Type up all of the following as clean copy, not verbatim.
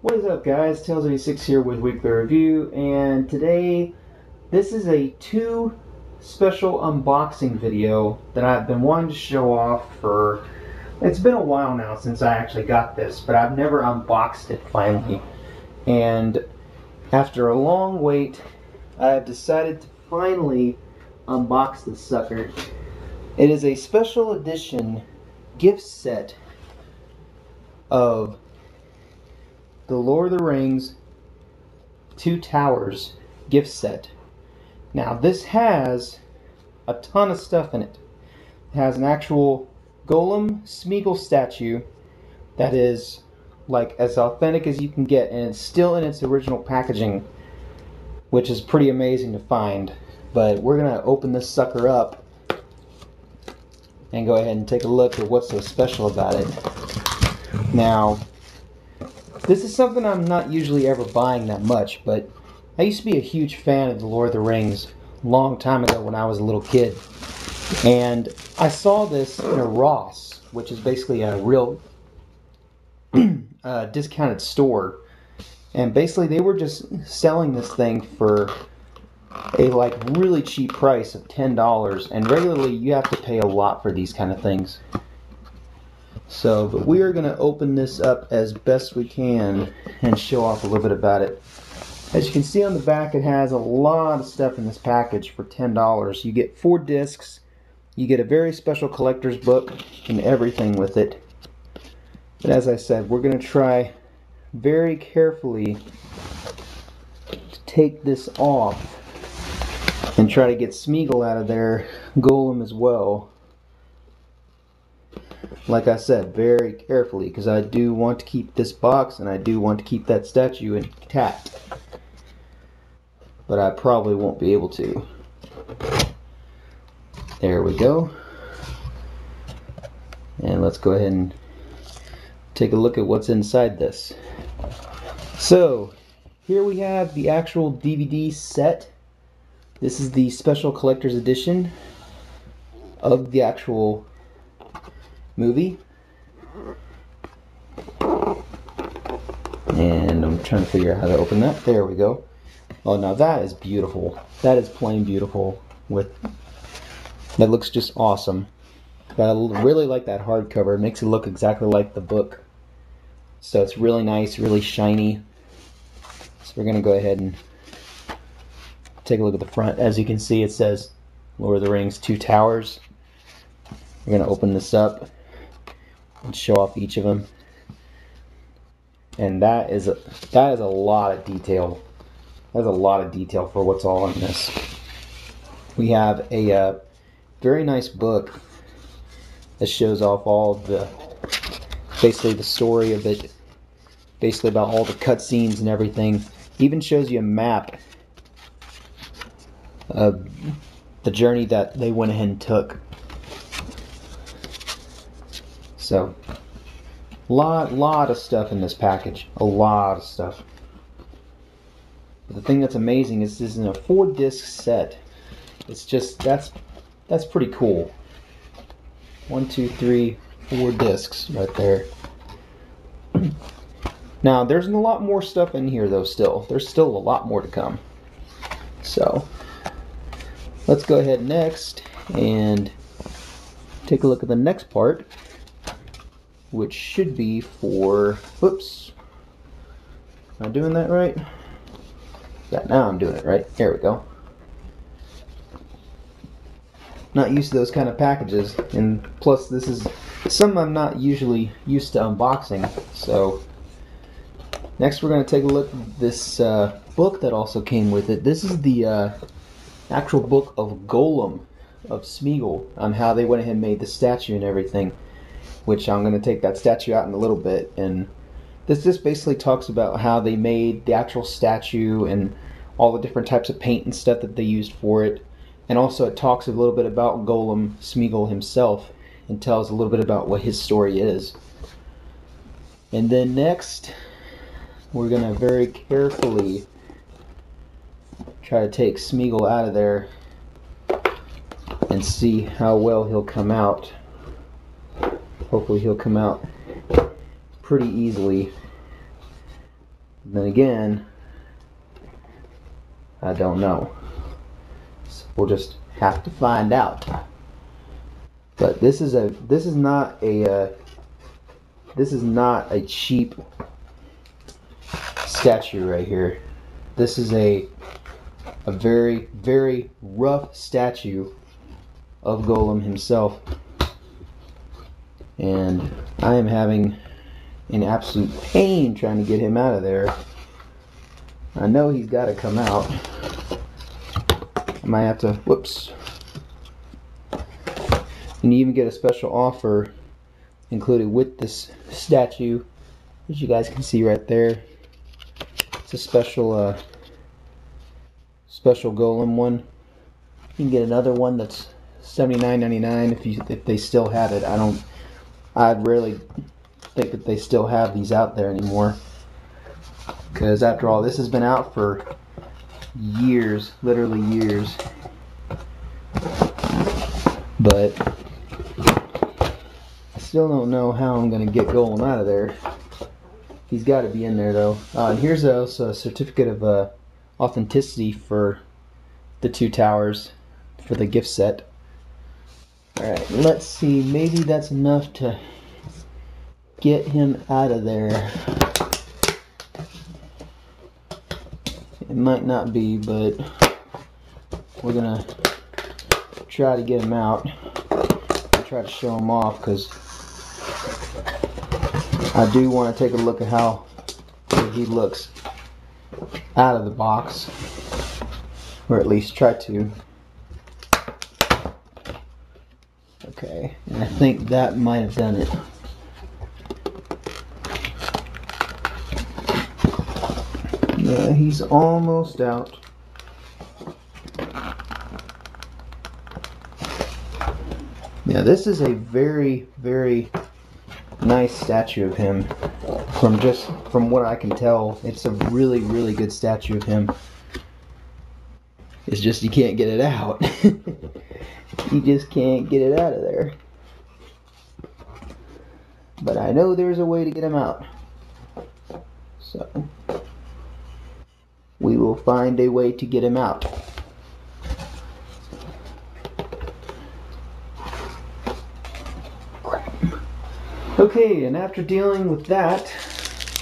What is up, guys? Tails86 here with Wii-kly Review, and today this is a two special unboxing video that I've been wanting to show off for. It's been a while now since I actually got this, but I've never unboxed it finally. And after a long wait, I have decided to finally unbox this sucker. It is a special edition gift set of the Lord of the Rings Two Towers gift set. Now this has a ton of stuff in it. It has an actual Gollum Smeagle statue that is like as authentic as you can get, and it's still in its original packaging, which is pretty amazing to find. But we're gonna open this sucker up and go ahead and take a look at what's so special about it. Now, this is something I'm not usually ever buying that much, but I used to be a huge fan of The Lord of the Rings a long time ago when I was a little kid. And I saw this in a Ross, which is basically a real discounted store. And basically they were just selling this thing for a really cheap price of $10. And regularly you have to pay a lot for these kind of things. So, but we are going to open this up as best we can and show off a little bit about it. As you can see on the back, it has a lot of stuff in this package for $10. You get 4 discs, you get a very special collector's book, and everything with it. But as I said, we're going to try very carefully to take this off and try to get Smeagle out of there, Gollum as well. Like I said, very carefully, because I do want to keep this box and I do want to keep that statue intact. But I probably won't be able to. There we go. And let's go ahead and take a look at what's inside this. So, here we have the actual DVD set. This is the special collector's edition of the actual movie, and I'm trying to figure out how to open that. There we go. Oh, now that is beautiful. That is plain beautiful. That looks just awesome. But I really like that hardcover. It makes it look exactly like the book. So it's really nice, really shiny. So we're gonna go ahead and take a look at the front. As you can see, it says Lord of the Rings Two Towers. We're gonna open this up and show off each of them, and that is a lot of detail. That's a lot of detail for what's all in this. We have a very nice book that shows off all of basically the story of it, basically about all the cutscenes and everything. Even shows you a map of the journey that they went ahead and took. So, lot of stuff in this package. A lot of stuff. But the thing that's amazing is this is a 4-disc set. It's just, that's pretty cool. 1, 2, 3, 4 discs right there. Now, there's a lot more stuff in here though still. There's still a lot more to come. So, let's go ahead next and take a look at the next part, which should be for, whoops, am I doing that right? Yeah, now I'm doing it right. There we go. Not used to those kind of packages, and plus this is something I'm not usually used to unboxing. So next we're going to take a look at this book that also came with it. This is the actual book of Gollum, of Smeagle, on how they went ahead and made the statue and everything, which I'm going to take that statue out in a little bit. And this just basically talks about how they made the actual statue and all the different types of paint and stuff that they used for it. And also it talks a little bit about Gollum, Smeagle himself, and tells a little bit about what his story is. And then next, we're going to very carefully try to take Smeagle out of there and see how well he'll come out. Hopefully he'll come out pretty easily. And then again, I don't know. So we'll just have to find out. But this is not a cheap statue right here. This is a very, very rough statue of Gollum himself, and I am having an absolute pain trying to get him out of there. I know he's got to come out. I might have to, whoops. And you even get a special offer included with this statue, as you guys can see right there. It's a special special Gollum one. You can get another one that's $79.99 if they still have it. I'd rarely think that they still have these out there anymore, because after all, this has been out for years, literally years. But I still don't know how I'm gonna get Gollum out of there. He's got to be in there though. And here's also a certificate of authenticity for the two towers for the gift set. Alright, let's see, maybe that's enough to get him out of there. It might not be, but we're gonna try to get him out and try to show him off, because I do want to take a look at how he looks out of the box, or at least try to. Okay, and I think that might have done it. Yeah, he's almost out. Yeah, this is a very, very nice statue of him. From what I can tell, it's a really, really good statue of him. It's just you can't get it out. You just can't get it out of there. But I know there's a way to get him out. So we will find a way to get him out. Okay, and after dealing with that,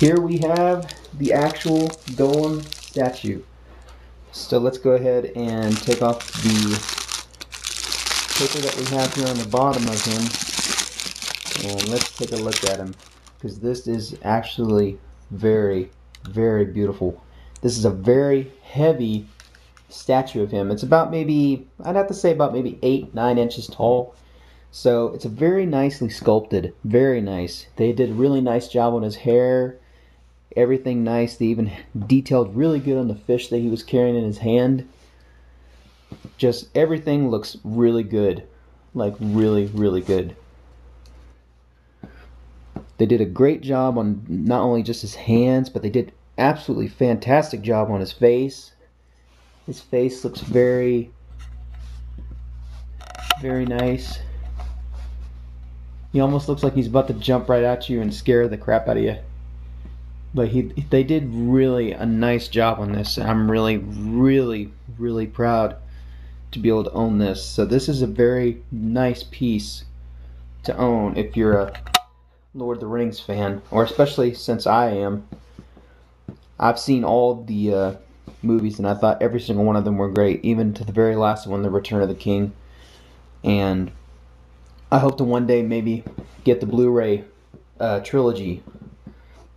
here we have the actual Gollum statue. So let's go ahead and take off the paper that we have here on the bottom of him, and let's take a look at him, because this is actually very, very beautiful. This is a very heavy statue of him. It's about maybe, I'd have to say about maybe 8-9 inches tall. So it's a very nicely sculpted, very nice. They did a really nice job on his hair, everything nice. They even detailed really good on the fish that he was carrying in his hand. Just everything looks really good, like really, really good. They did a great job on not only just his hands, but they did absolutely fantastic job on his face. His face looks very, very nice. He almost looks like he's about to jump right at you and scare the crap out of you. But they did really a nice job on this. I'm really, really, really proud to be able to own this. So this is a very nice piece to own if you're a Lord of the Rings fan, or especially since I am. I've seen all the movies, and I thought every single one of them were great, even to the very last one, The Return of the King. And I hope to one day maybe get the Blu-ray trilogy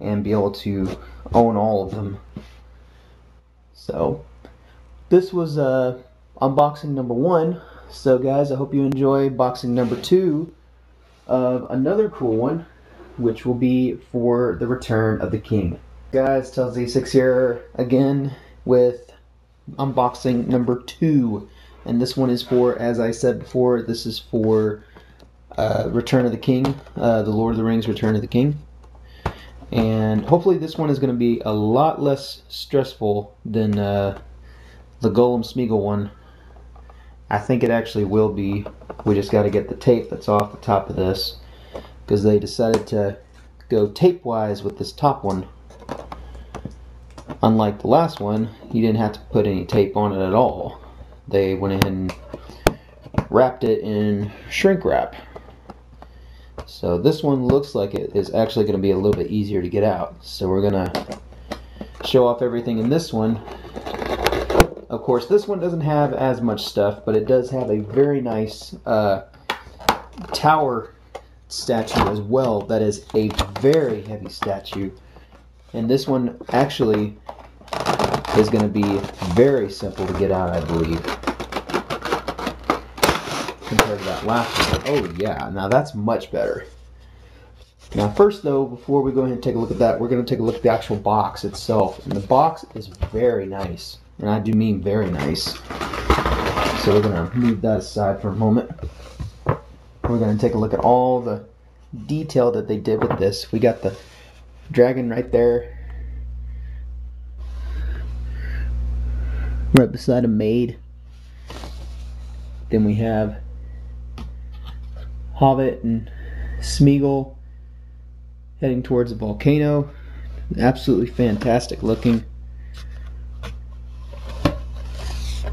and be able to own all of them. So this was unboxing number 1. So guys, I hope you enjoy boxing number 2 of another cool one, which will be for The Return of the King. Guys, TailsZ6 here again with unboxing number 2. And this one is for, as I said before, this is for Return of the King, the Lord of the Rings Return of the King. And hopefully this one is going to be a lot less stressful than the Gollum Smeagle one. I think it actually will be. We just got to get the tape that's off the top of this, because they decided to go tape-wise with this top one. Unlike the last one, you didn't have to put any tape on it at all. They went ahead and wrapped it in shrink wrap. So this one looks like it is actually going to be a little bit easier to get out. So we're going to show off everything in this one. Of course, this one doesn't have as much stuff, but it does have a very nice tower statue as well. That is a very heavy statue. And this one actually is going to be very simple to get out, I believe, compared to that last one. Oh yeah, now that's much better. Now first though, before we go ahead and take a look at that, we're going to take a look at the actual box itself. And the box is very nice, and I do mean very nice. So we're going to move that aside for a moment. We're going to take a look at all the detail that they did with this. We got the dragon right there, right beside a maid. Then we have Hobbit and Smeagle heading towards the volcano. Absolutely fantastic looking.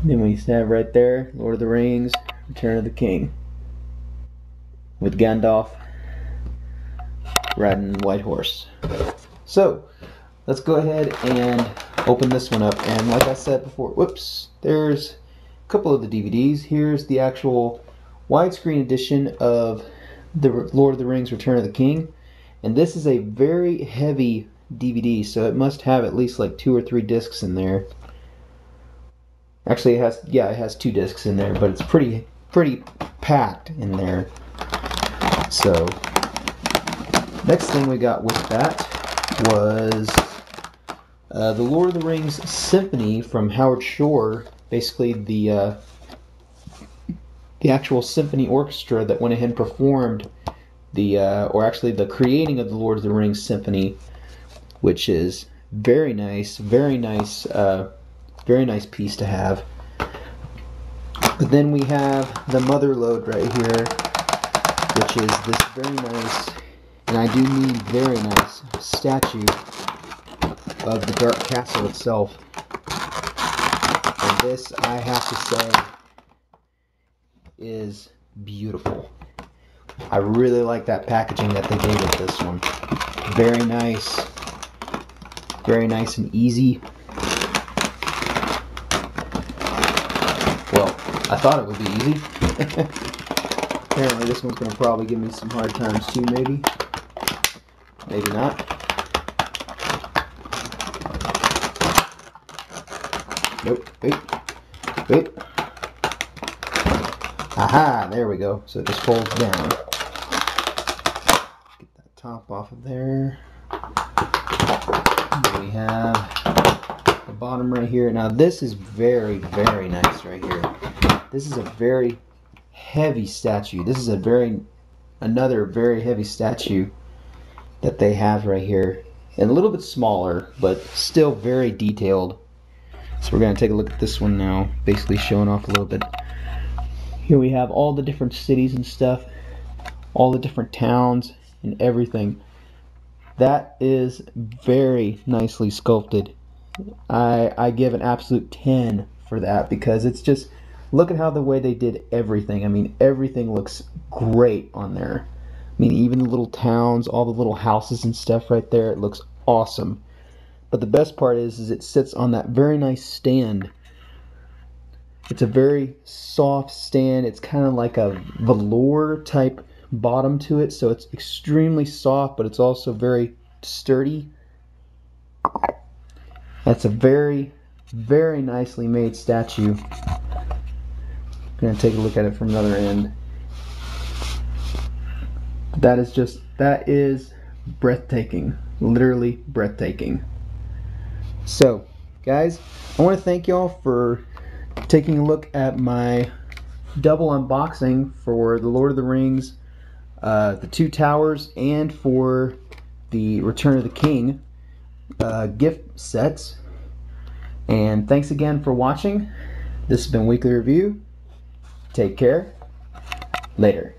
Then we have right there Lord of the Rings, Return of the King, with Gandalf riding a white horse. So let's go ahead and open this one up. And like I said before, whoops, there's a couple of the DVDs. Here's the actual widescreen edition of the Lord of the Rings Return of the King. And this is a very heavy DVD, so it must have at least like 2 or 3 discs in there. Actually, it has 2 discs in there, but it's pretty packed in there. So next thing we got with that was the Lord of the Rings Symphony from Howard Shore. Basically the actual symphony orchestra that went ahead and performed the creating of the Lord of the Rings Symphony, which is very nice piece to have. But then we have the mother load right here, which is this very nice, and I do mean very nice, statue of the Dark Castle itself. And this, I have to say, is beautiful. I really like that packaging that they did with this one. Very nice and easy. Well, I thought it would be easy. Apparently this one's going to probably give me some hard times too, maybe. Maybe not. Nope. Wait. Aha, there we go. So it just folds down. Get that top off of there. And then we have the bottom right here. Now this is very nice right here. This is a very heavy statue. This is another very heavy statue that they have right here. And a little bit smaller, but still very detailed. So we're going to take a look at this one now, basically showing off a little bit. Here we have all the different cities and stuff, all the different towns and everything. That is very nicely sculpted. I give an absolute 10 for that, because it's just, look at how the way they did everything. I mean, everything looks great on there. I mean, even the little towns, all the little houses and stuff right there, it looks awesome. But the best part is it sits on that very nice stand. It's a very soft stand. It's kind of like a velour type bottom to it, so it's extremely soft, but it's also very sturdy. That's a very nicely made statue. I'm going to take a look at it from another end. That is breathtaking. Literally breathtaking. So, guys, I want to thank y'all for taking a look at my double unboxing for the Lord of the Rings, the Two Towers, and for the Return of the King gift sets. And thanks again for watching. This has been Weekly Review. Take care. Later.